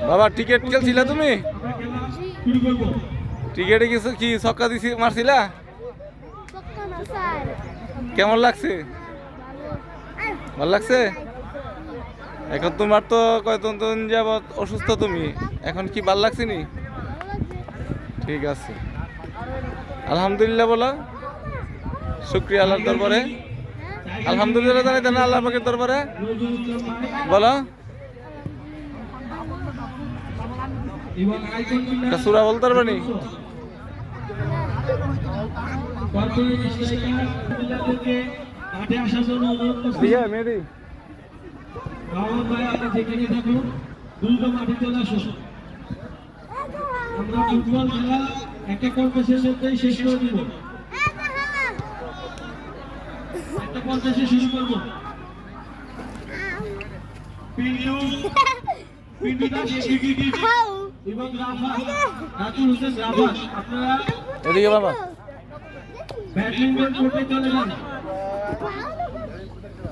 বাবা টিকিট খেলছিলা তুমি? টিকিটে কিছু কি ছক্কা দিছি মারছিলা? কেমন লাগছে? ভালো লাগছে? এখন তোমার তো কয়দিন যাবত অসুস্থ তুমি, এখন কি ভাল লাগছে নি? ঠিক আছে, আলহামদুলিল্লাহ বলো, শুক্রিয়া আল্লাহর দরবারে। আলহামদুলিল্লাহ জানাই দেন আল্লাহ পাকের দরবারে বলো। সূরা বলতে পারবে নি? দিয়া মেহেদি আমরা ফুটবল খেলা একটা কম্পিটিশন মধ্যেই শেষ করে দিব। একটা কম্পিটিশন শুরু করব। পিন্টু পিন্টুদা এবং রাফা রাতুল হোসেন রাফা, আপনারা এদিকে বাবা ব্যাডমিন্টন কোর্টে চলে যান।